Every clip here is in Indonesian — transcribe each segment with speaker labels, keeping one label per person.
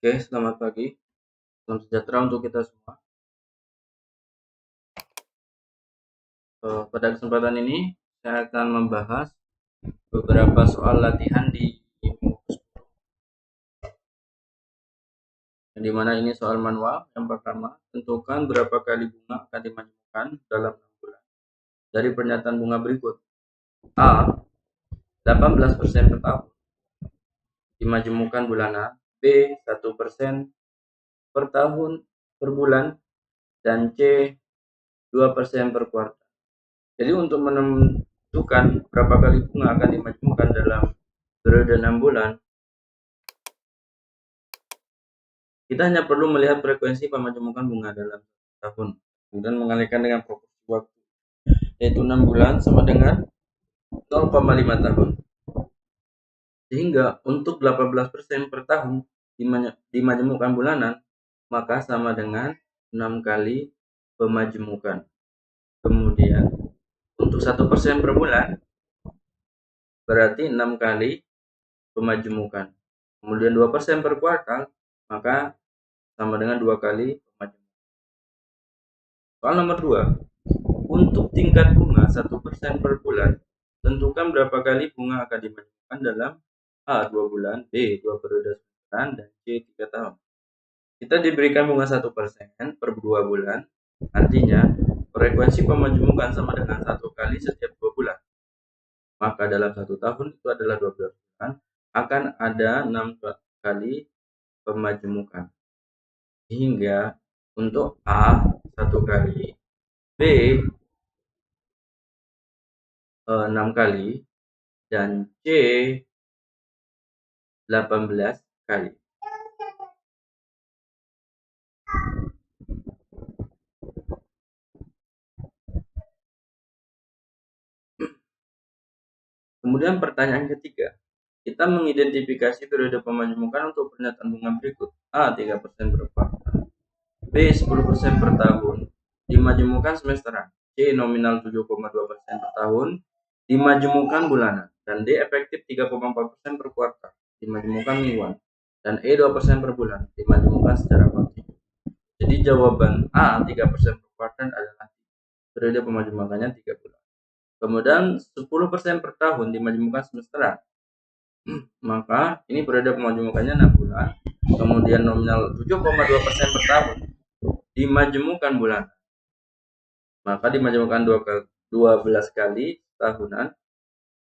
Speaker 1: Oke, selamat pagi. Salam sejahtera untuk kita semua. Pada kesempatan ini, saya akan membahas beberapa soal latihan di Mukus, yang dimana ini soal manual. Yang pertama, tentukan berapa kali bunga akan dimajukan dalam 6 bulan dari pernyataan bunga berikut. A. 18% per tahun dimajemukkan bulanan. B. 1% per tahun per bulan. Dan C. 2% per kuartal. Jadi untuk menentukan berapa kali bunga akan dimajemukkan dalam periode 6 bulan, kita hanya perlu melihat frekuensi pemajemukan bunga dalam tahun, kemudian mengalihkan dengan proporsi waktu, yaitu 6 bulan sama dengan 0,5 tahun. Sehingga untuk 18% per tahun dimajemukkan bulanan, maka sama dengan 6 kali pemajemukan. Kemudian untuk 1% per bulan berarti 6 kali pemajemukan. Kemudian 2% per kuartal, maka sama dengan 2 kali pemajemukan. Soal nomor 2. Untuk tingkat bunga 1% per bulan, tentukan berapa kali bunga akan dimajemukkan dalam A. 2 bulan, B. 2 periode semesteran, dan C. 3 tahun. Kita diberikan bunga 1% per 2 bulan, artinya frekuensi pemajemukan sama dengan 1 kali setiap 2 bulan. Maka dalam 1 tahun itu adalah 12 bulan, akan ada 6 kali pemajemukan. Sehingga untuk A 1 kali, B 6 kali, dan C 18 kali. Kemudian pertanyaan ketiga, kita mengidentifikasi periode pemajemukan untuk pernyataan bunga berikut. A 3% per kuartal, B 10% per tahun dimajemukkan semesteran, C nominal 7,2% per tahun dimajemukkan bulanan, dan D efektif 3,4% per kuartal dimajemukkan mingguan, dan E 2% per bulan dimajemukkan secara kontinu. Jadi jawaban A 3% per kuartal adalah periode pemajemukannya 3 bulan. Kemudian 10% per tahun dimajemukkan semesteran, maka ini periode pemajemukannya 6 bulan. Kemudian nominal 7,2% per tahun dimajemukkan bulan, maka dimajemukkan 12 kali tahunan.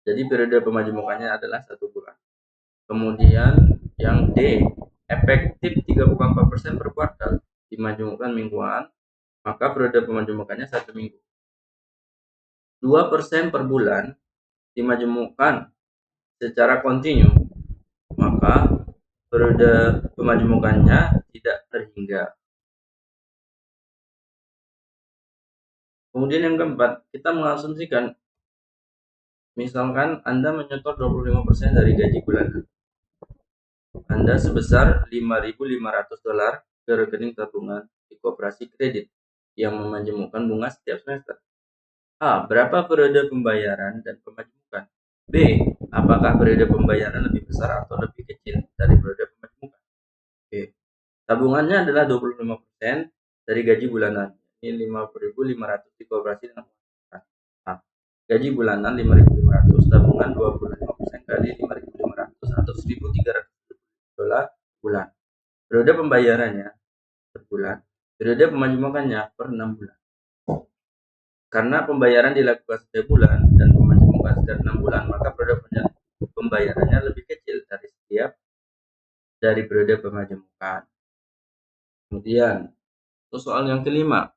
Speaker 1: Jadi periode pemajemukannya adalah 1 bulan. Kemudian yang D, efektif 3,4% per kuartal dimajemukkan mingguan, maka periode pemajemukannya 1 minggu. 2% per bulan dimajemukkan secara kontinu, maka periode pemajemukannya tidak terhingga. Kemudian yang keempat, kita mengasumsikan misalkan Anda menyetor 25% dari gaji bulanan Anda sebesar $5.500 ke rekening tabungan di koperasi kredit yang memajemukkan bunga setiap semester. A. Berapa periode pembayaran dan pemajemukan? B. Apakah periode pembayaran lebih besar atau lebih kecil dari periode pemajemukan? B. Tabungannya adalah 25% dari gaji bulanan. Ini 5.500 dikoperasi dengan A. Gaji bulanan 5.500, tabungan 25% kali 5.500 atau 1.300 dolar bulan. Periode pembayarannya per bulan, periode pemajemukannya per 6 bulan. Karena pembayaran dilakukan setiap bulan dan pemajemukan setiap 6 bulan, maka periode pembayarannya lebih kecil dari periode pemajemukan. Kemudian, soal yang kelima,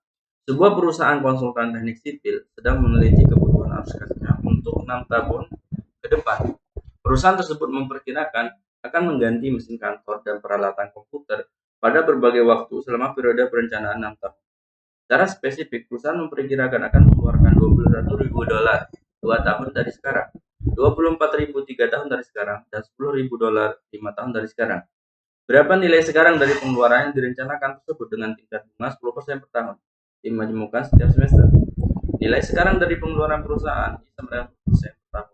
Speaker 1: sebuah perusahaan konsultan teknik sipil sedang meneliti kebutuhan arus kasnya untuk 6 tahun ke depan. Perusahaan tersebut memperkirakan akan mengganti mesin kantor dan peralatan komputer pada berbagai waktu selama periode perencanaan 6 tahun. Secara spesifik, perusahaan memperkirakan akan mengeluarkan $21.000 2 tahun dari sekarang, $24.000 3 tahun dari sekarang, dan $10.000 5 tahun dari sekarang. Berapa nilai sekarang dari pengeluaran yang direncanakan tersebut dengan tingkat bunga 10% per tahun dimajemukkan setiap semester? Nilai sekarang dari pengeluaran perusahaan I sama dengan 10% per tahun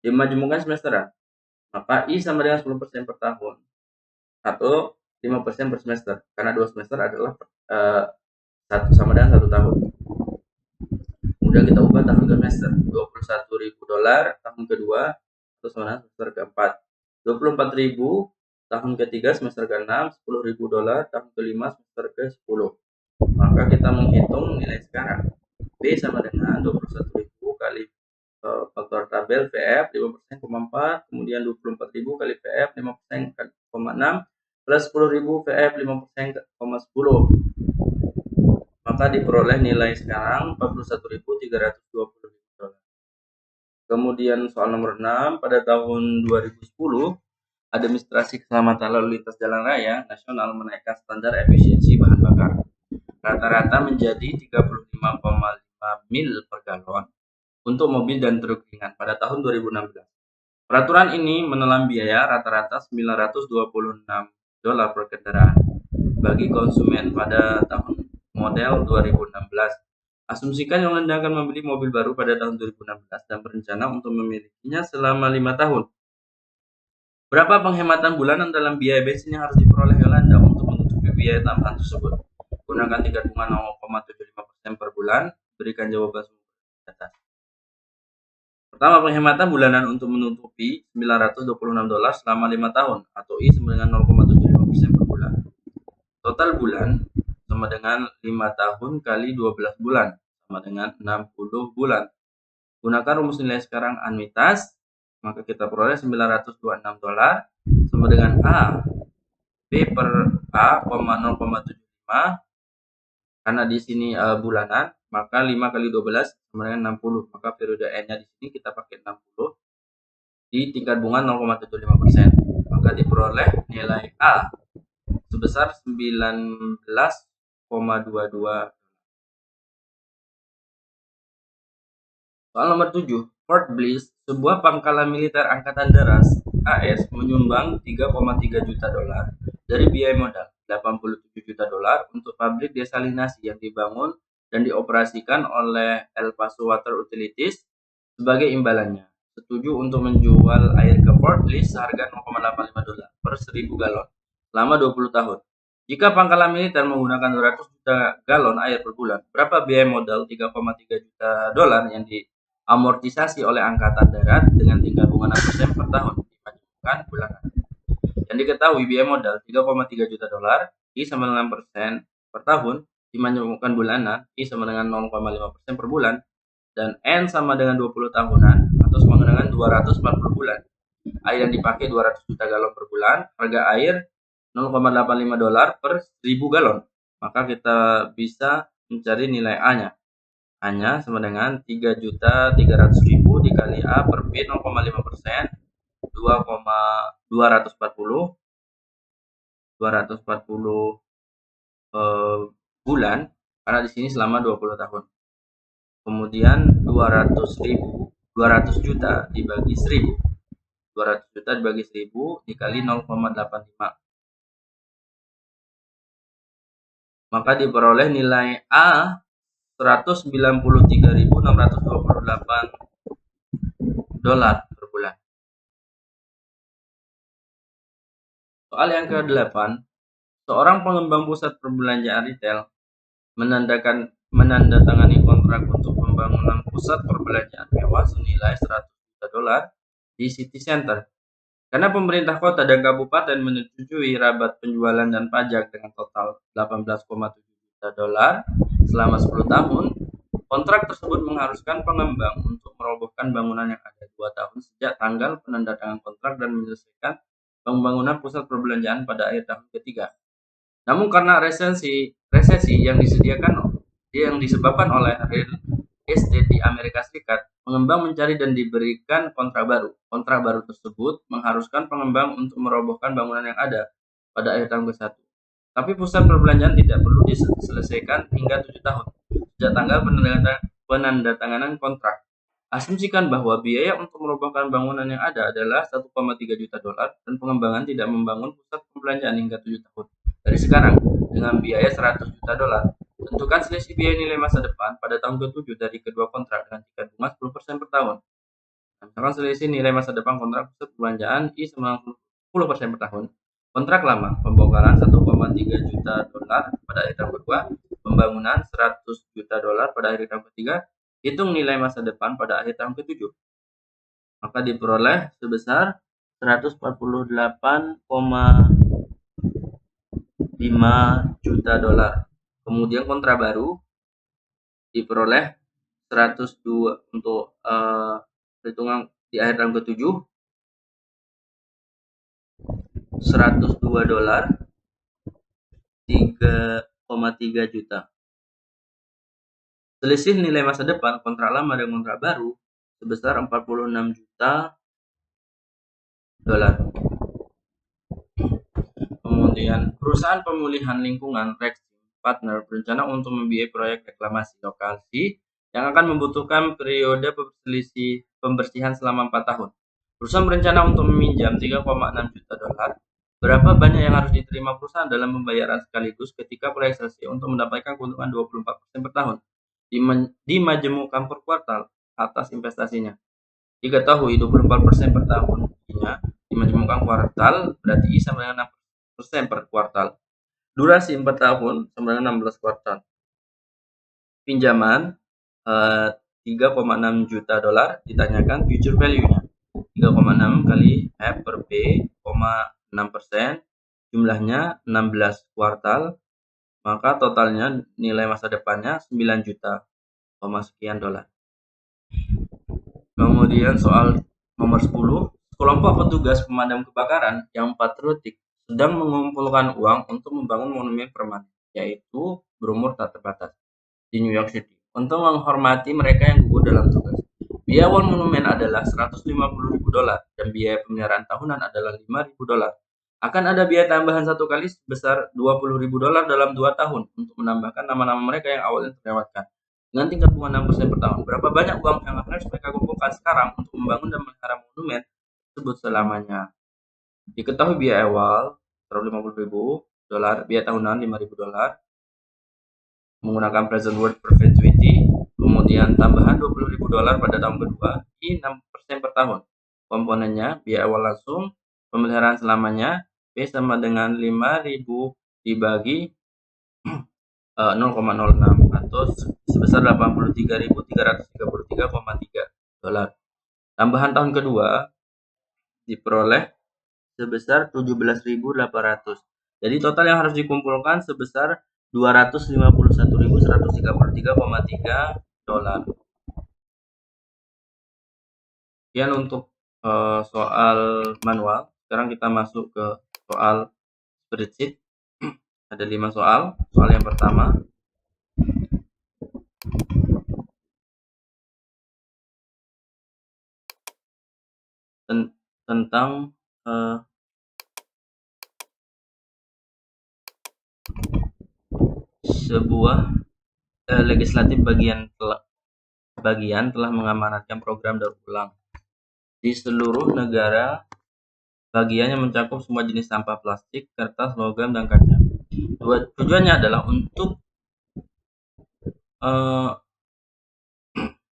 Speaker 1: dimajemukkan semesteran, maka I sama dengan 10% per tahun atau 5% per semester, karena 2 semester adalah sama dengan 1 tahun. Kemudian kita ubah tahun ke semester, $21.000 tahun kedua atau sama dengan semester keempat, 24.000 tahun ketiga semester ke-6, $10.000 tahun kelima semester ke-10. Maka kita menghitung nilai sekarang. B sama dengan 21.000 kali faktor tabel VF 5%, 4, kemudian 24.000 kali VF 5%, 6, plus 10.000 VF 5%, 10. Maka diperoleh nilai sekarang $41.320. Kemudian soal nomor 6, pada tahun 2010 Administrasi Keselamatan Lalu Lintas Jalan Raya Nasional menaikkan standar efisiensi bahan bakar rata-rata menjadi 35,5 mil per galon untuk mobil dan truk ringan pada tahun 2016. Peraturan ini menelan biaya rata-rata $926 per kendaraan bagi konsumen pada tahun model 2016. Asumsikan yang Anda akan membeli mobil baru pada tahun 2016 dan berencana untuk memilikinya selama 5 tahun. Berapa penghematan bulanan dalam biaya bensin yang harus diperoleh oleh Anda untuk menutupi biaya tambahan tersebut? Gunakan tingkat bunga 0,75% per bulan. Berikan jawaban semua di atas. Pertama, penghematan bulanan untuk menutupi $926 selama 5 tahun atau I sama dengan 0,75% per bulan. Total bulan sama dengan 5 tahun kali 12 bulan sama dengan 60 bulan. Gunakan rumus nilai sekarang anuitas, maka kita peroleh $926 sama dengan A B per A, 0,75, karena di sini bulanan, maka 5 kali 12 sama dengan 60. Maka periode N-nya di sini kita pakai 60 di tingkat bunga 0,75%. Maka diperoleh nilai A sebesar 19,22. Soal nomor 7, Fort Bliss, sebuah pangkalan militer Angkatan Darat AS menyumbang $3,3 juta dari biaya modal $87 juta untuk pabrik desalinasi yang dibangun dan dioperasikan oleh El Paso Water Utilities. Sebagai imbalannya, setuju untuk menjual air ke Fort Bliss seharga $0,85 per 1.000 galon selama 20 tahun. Jika pangkalan militer menggunakan 200 juta galon air per bulan, berapa biaya modal $3,3 juta yang diamortisasi oleh Angkatan Darat dengan tingkat bunga 6% per tahun dimajukan bulanan? Yang diketahui biaya modal $3,3 juta, I sama dengan persen per tahun, dimajukan bulanan, I sama dengan 0,5% per bulan, dan N sama dengan 20 tahunan atau sama dengan 240 bulan. Air yang dipakai 200 juta galon per bulan, harga air $0,85 per 1.000 galon. Maka kita bisa mencari nilai A-nya. A-nya sama dengan 3.300.000 dikali A per B 0,5%, 240 bulan, karena di sini selama 20 tahun. Kemudian 200 juta dibagi 1.000. 200 juta dibagi 1.000 dikali 0,85. Maka diperoleh nilai A $193.628 per bulan. Soal yang ke-8, seorang pengembang pusat perbelanjaan retail menandatangani kontrak untuk pembangunan pusat perbelanjaan mewah senilai $100 juta di City Center. Karena pemerintah kota dan kabupaten menyetujui rabat penjualan dan pajak dengan total $18,7 juta selama 10 tahun, kontrak tersebut mengharuskan pengembang untuk merobohkan bangunan yang ada 2 tahun sejak tanggal penandatanganan kontrak dan menyelesaikan pembangunan pusat perbelanjaan pada akhir tahun ketiga. Namun karena resesi yang disebabkan oleh real estate di Amerika Serikat, pengembang mencari dan diberikan kontrak baru. Kontrak baru tersebut mengharuskan pengembang untuk merobohkan bangunan yang ada pada akhir tahun ke-1. Tapi pusat perbelanjaan tidak perlu diselesaikan hingga 7 tahun sejak tanggal penandatanganan kontrak. Asumsikan bahwa biaya untuk merobohkan bangunan yang ada adalah $1,3 juta dan pengembangan tidak membangun pusat perbelanjaan hingga 7 tahun dari sekarang dengan biaya $100 juta. Tentukan selisih biaya nilai masa depan pada tahun ke-7 dari kedua kontrak dengan tingkat bunga 10% per tahun. Misalkan selisih nilai masa depan kontrak pusat perbelanjaan I sama 10% per tahun. Kontrak lama, pembongkaran 1,3 juta dolar pada akhir tahun kedua, pembangunan 100 juta dolar pada akhir tahun ketiga, hitung nilai masa depan pada akhir tahun ketujuh. Maka diperoleh sebesar 148,5 juta dolar. Kemudian kontrak baru diperoleh 102 untuk perhitungan di akhir tahun ketujuh, 102 dolar, 3,3 juta. Selisih nilai masa depan kontrak lama dan kontrak baru sebesar 46 juta dolar. Kemudian perusahaan pemulihan lingkungan Rex Partner berencana untuk membiayai proyek reklamasi lokasi yang akan membutuhkan periode pembersihan selama 4 tahun. Perusahaan berencana untuk meminjam 3,6 juta dolar. Berapa banyak yang harus diterima perusahaan dalam pembayaran sekaligus ketika proyek selesai untuk mendapatkan keuntungan 24% per tahun dimajemukkan per kuartal atas investasinya. Diketahui 24% per tahunnya dimajemukkan kuartal berarti I sama dengan 6% per kuartal. Durasi 4 tahun sama dengan 16 kuartal. Pinjaman 3,6 juta dolar, ditanyakan future value-nya 3,6 kali F per B, 6%, jumlahnya 16 kuartal, maka totalnya nilai masa depannya 9 juta sekian dolar. Kemudian soal nomor 10, kelompok petugas pemadam kebakaran yang patriotik sedang mengumpulkan uang untuk membangun monumen permanen, yaitu berumur tak terbatas, di New York City, untuk menghormati mereka yang gugur dalam tugas. Biaya awal monumen adalah 150.000 dolar dan biaya pemeliharaan tahunan adalah 5.000 dolar. Akan ada biaya tambahan satu kali sebesar 20.000 dolar dalam 2 tahun untuk menambahkan nama-nama mereka yang awalnya terlewatkan dengan tingkat bunga 6% per tahun. Berapa banyak uang yang harus mereka kumpulkan sekarang untuk membangun dan memelihara monumen tersebut selamanya? Diketahui biaya awal 150.000 dolar, biaya tahunan 5.000 dolar, menggunakan present worth perpetuity, kemudian tambahan 20.000 dolar pada tahun kedua, I 6% per tahun. Komponennya, biaya awal langsung, pemeliharaan selamanya, B sama dengan 5.000 dibagi 0,06 atau sebesar 83.333,3 dolar. Tambahan tahun kedua diperoleh sebesar 17.800. Jadi total yang harus dikumpulkan sebesar 251.133,3 dolar. Sekian untuk soal manual. Sekarang kita masuk ke soal spreadsheet. Ada 5 soal. Soal yang pertama, tentang sebuah legislatif bagian telah mengamanatkan program daur ulang di seluruh negara. Bagiannya mencakup semua jenis sampah plastik, kertas, logam, dan kaca. Tujuannya adalah untuk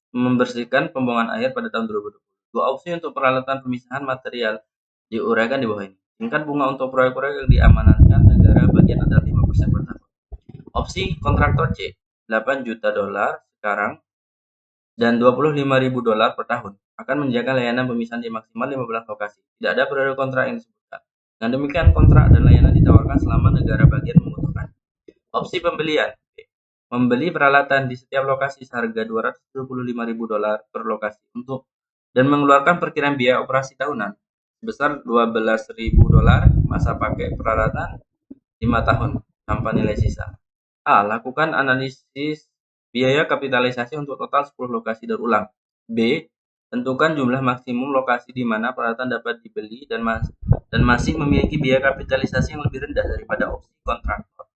Speaker 1: membersihkan pembuangan air pada tahun 2020. Dua opsi untuk peralatan pemisahan material diuraikan di bawah ini. Tingkat bunga untuk proyek-proyek yang diamanatkan negara bagian adalah 5% per tahun. Opsi kontraktor C, 8 juta dolar sekarang dan 25.000 dolar per tahun akan menjaga layanan pemisahan di maksimal 15 lokasi. Tidak ada periode kontrak yang disebutkan. Dengan demikian, kontrak dan layanan ditawarkan selama negara bagian membutuhkan. Opsi pembelian, membeli peralatan di setiap lokasi seharga 225.000 dolar per lokasi untuk dan mengeluarkan perkiraan biaya operasi tahunan sebesar 12.000 dolar masa pakai peralatan 5 tahun tanpa nilai sisa. A. Lakukan analisis biaya kapitalisasi untuk total 10 lokasi daur ulang. B. Tentukan jumlah maksimum lokasi di mana peralatan dapat dibeli dan masih memiliki biaya kapitalisasi yang lebih rendah daripada opsi kontraktor.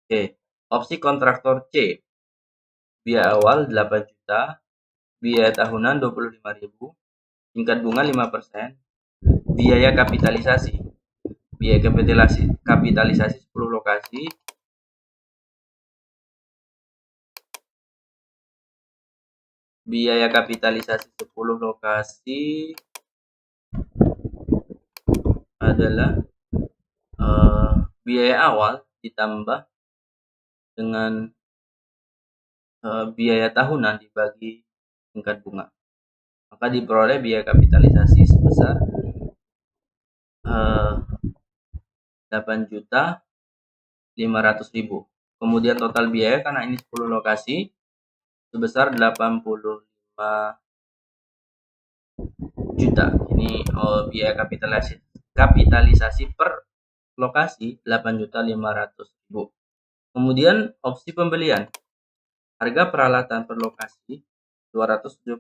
Speaker 1: Oke. Opsi kontraktor C, biaya awal 8 juta, biaya tahunan 25.000, tingkat bunga 5%, biaya kapitalisasi 10 lokasi, biaya kapitalisasi 10 lokasi adalah biaya awal ditambah dengan biaya tahunan dibagi tingkat bunga, maka diperoleh biaya kapitalisasi sebesar 8.500.000. Kemudian total biaya karena ini 10 lokasi sebesar 85 juta. Ini biaya kapitalisasi per lokasi 8.500.000. Kemudian opsi pembelian. Harga peralatan per lokasi 275.000.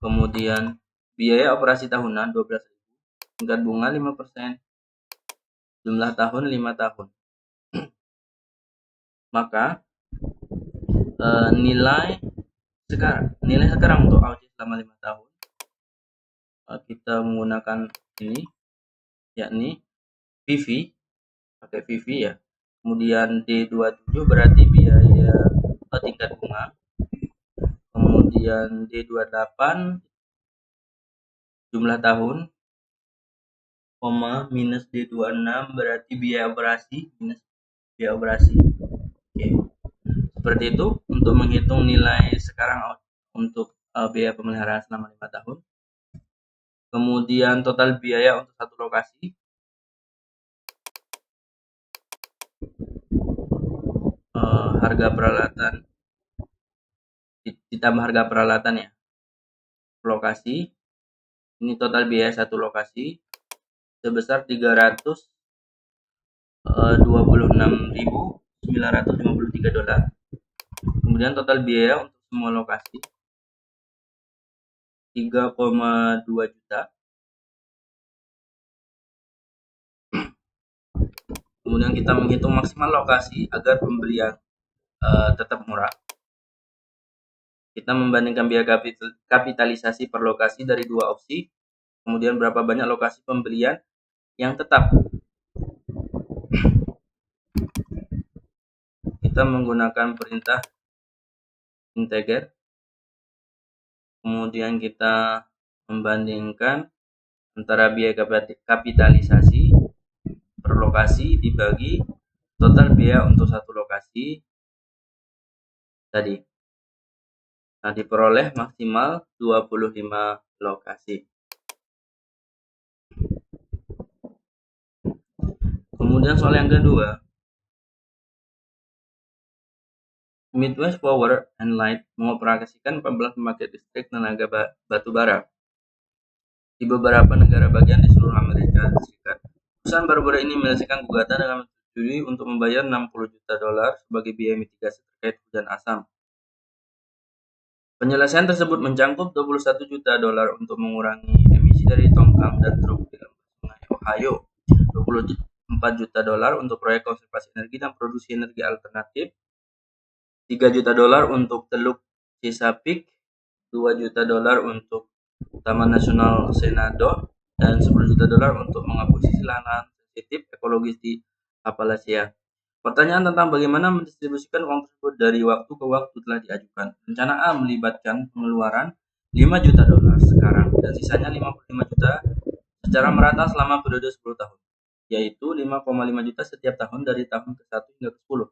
Speaker 1: Kemudian biaya operasi tahunan 12.000. Tingkat bunga 5%. Jumlah tahun 5 tahun. Maka nilai sekarang untuk AOC selama 5 tahun kita menggunakan ini, yakni PV, pakai PV ya. Kemudian D27 berarti biaya tingkat bunga. Kemudian D28 jumlah tahun, minus D26 berarti biaya operasi minus biaya operasi. Oke. Seperti itu untuk menghitung nilai sekarang untuk biaya pemeliharaan selama 5 tahun. Kemudian total biaya untuk satu lokasi, harga peralatan ditambah harga peralatan ya, lokasi. Ini total biaya satu lokasi sebesar 326.953 dolar. Kemudian total biaya untuk semua lokasi 3,2 juta. Kemudian kita menghitung maksimal lokasi agar pembelian tetap murah. Kita membandingkan biaya kapitalisasi per lokasi dari dua opsi. Kemudian berapa banyak lokasi pembelian yang tetap. Kita menggunakan perintah integer. Kemudian kita membandingkan antara biaya kapitalisasi per lokasi dibagi total biaya untuk satu lokasi tadi. Nah, diperoleh maksimal 25 lokasi. Kemudian soal yang kedua, Midwest Power and Light mengoperasikan 14 pembangkit listrik tenaga batu bara di beberapa negara bagian di seluruh Amerika Serikat. Perusahaan baru-baru ini menyelesaikan gugatan dengan menyetujui untuk membayar 60 juta dolar sebagai biaya mitigasi terkait hujan asam. Penyelesaian tersebut mencangkup 21 juta dolar untuk mengurangi emisi dari tongkang dan truk di lembah sungai Ohio, 24 juta dolar untuk proyek konservasi energi dan produksi energi alternatif, 3 juta dolar untuk Teluk Chesapeake, 2 juta dolar untuk Taman Nasional Shenandoah, dan 10 juta dolar untuk mengakuisisi lahan sensitif ekologis di Appalachia. Pertanyaan tentang bagaimana mendistribusikan uang tersebut dari waktu ke waktu telah diajukan. Rencana A melibatkan pengeluaran 5 juta dolar sekarang dan sisanya 55 juta secara merata selama periode 10 tahun, yaitu 5,5 juta setiap tahun dari tahun ke-1 hingga ke-10.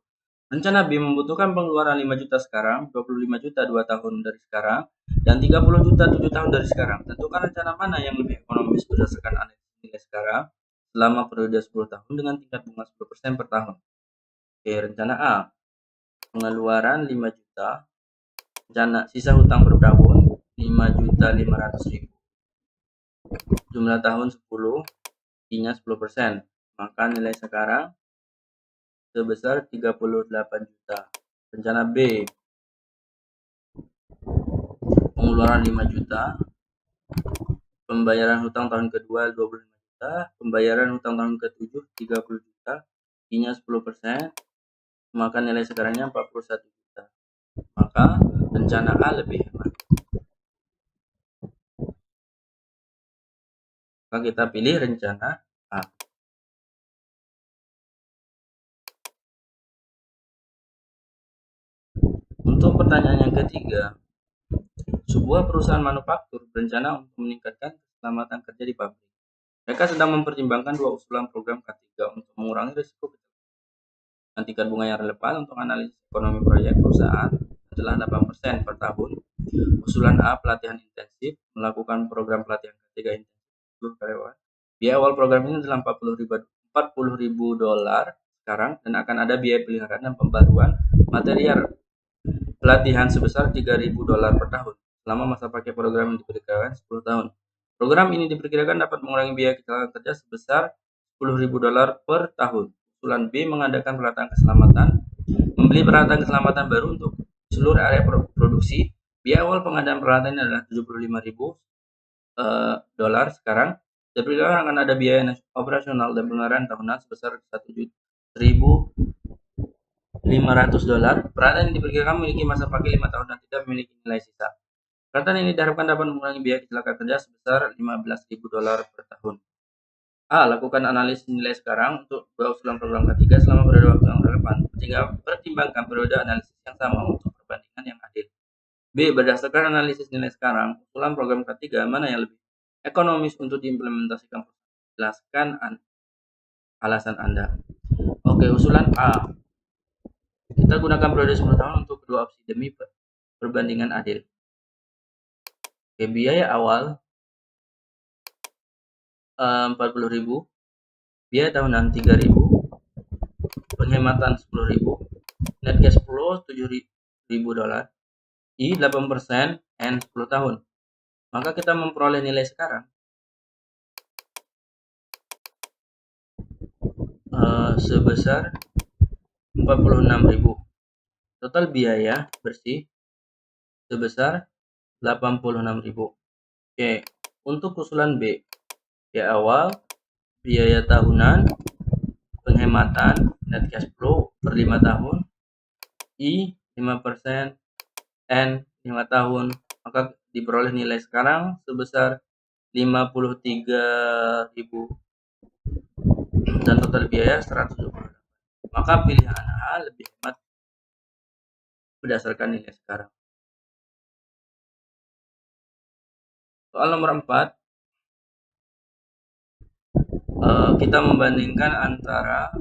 Speaker 1: Rencana B membutuhkan pengeluaran 5 juta sekarang, 25 juta 2 tahun dari sekarang, dan 30 juta 7 tahun dari sekarang. Tentukan rencana mana yang lebih ekonomis berdasarkan analisis nilai sekarang selama periode 10 tahun dengan tingkat bunga 10% per tahun. Oke, rencana A, pengeluaran 5 juta, rencana sisa hutang per tahun 5.500.000, jumlah tahun 10, I-nya 10%, maka nilai sekarang sebesar 38 juta. Rencana B, pengeluaran 5 juta, pembayaran hutang tahun kedua 25 juta, pembayaran hutang tahun ke-7 30 juta, I-nya 10%, maka nilai sekarangnya 41 juta. Maka rencana A lebih hemat. Maka kita pilih rencana A. Untuk pertanyaan yang ketiga, sebuah perusahaan manufaktur berencana untuk meningkatkan keselamatan kerja di pabrik. Mereka sedang mempertimbangkan dua usulan program K3 untuk mengurangi risiko kecelakaan. Tingkat bunga yang relevan untuk analisis ekonomi proyek perusahaan adalah 8% per tahun. Usulan A, pelatihan intensif, melakukan program pelatihan K3 intensif seluruh karyawan. Biaya awal program ini adalah $40.000 sekarang, dan akan ada biaya peliharaan dan pembaruan material pelatihan sebesar $3.000 per tahun selama masa pakai program yang diperkirakan 10 tahun. Program ini diperkirakan dapat mengurangi biaya kecelakaan kerja sebesar $10.000 per tahun. Usulan B, mengadakan peralatan keselamatan, membeli peralatan keselamatan baru untuk seluruh area produksi. Biaya awal pengadaan peralatan ini adalah $75.000 sekarang. Diperkirakan akan ada biaya operasional dan pengeluaran tahunan sebesar $1.500. Peralatan yang diperkirakan memiliki masa pakai 5 tahun dan tidak memiliki nilai sisa. Peralatan ini diharapkan dapat mengurangi biaya kecelakaan kerja sebesar $15.000 per tahun. A, lakukan analisis nilai sekarang untuk dua usulan program K3 selama periode waktu yang relevan. Pertimbangkan periode analisis yang sama untuk perbandingan yang adil. B, berdasarkan analisis nilai sekarang, usulan program K3 mana yang lebih ekonomis untuk diimplementasikan? Jelaskan alasan Anda. Oke, usulan A. Kita gunakan periode 10 tahun untuk kedua opsi demi perbandingan adil. Oke, biaya awal 40.000, biaya tahunan 3.000, penghematan 10.000, net cash flow $7.000, I 8%, N 10 tahun. Maka kita memperoleh nilai sekarang sebesar 46.000. Total biaya bersih sebesar 86.000. Oke, untuk usulan B, biaya awal, biaya tahunan, penghematan, net cash flow per 5 tahun, I 5%, N 5 tahun, maka diperoleh nilai sekarang sebesar 53.000 dan total biaya 170. Maka pilihan A lebih hemat berdasarkan nilai sekarang. Soal nomor 4, kita membandingkan antara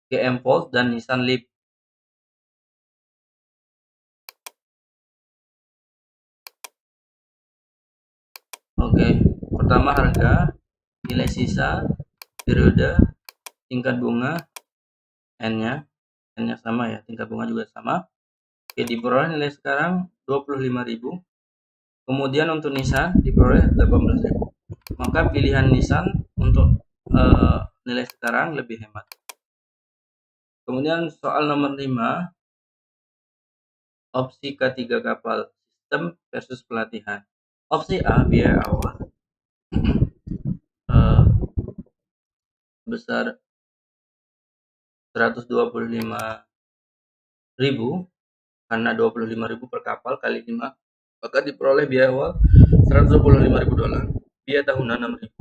Speaker 1: GM Volt dan Nissan Leaf. Oke, pertama harga, nilai sisa, periode, tingkat bunga, N-nya sama ya, tingkat bunga juga sama. Oke, diperoleh nilai sekarang 25.000. Kemudian untuk Nissan diperoleh 18.000. Maka pilihan Nissan untuk nilai sekarang lebih hemat. Kemudian soal nomor 5, opsi K3 kapal sistem versus pelatihan. Opsi A, biaya awal sebesar 125.000 karena 25.000 per kapal kali 5, maka diperoleh biaya awal $125.000, biaya tahunan 6.000,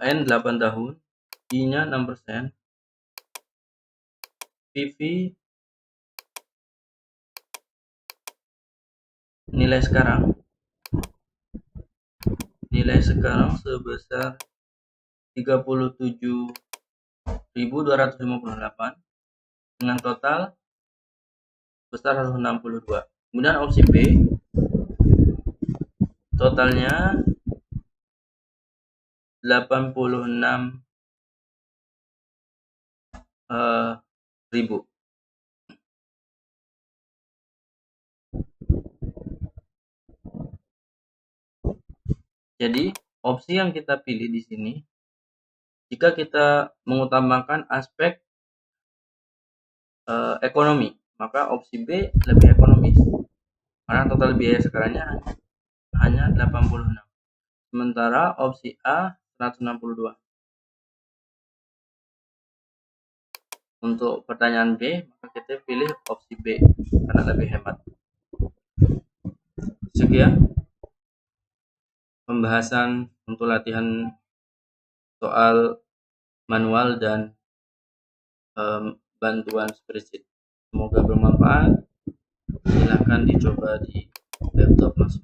Speaker 1: N 8 tahun, I-nya 6%, PV nilai sekarang sebesar 37.258 dengan total sebesar 162. Kemudian opsi B, totalnya 86.000. Jadi opsi yang kita pilih di sini, jika kita mengutamakan aspek ekonomi, maka opsi B lebih ekonomis karena total biaya sekarangnya hanya 86, sementara opsi A 162. Untuk pertanyaan B, maka kita pilih opsi B karena lebih hemat. Sekian pembahasan untuk latihan soal manual dan bantuan spreadsheet. Semoga bermanfaat. Silahkan dicoba di laptop masuk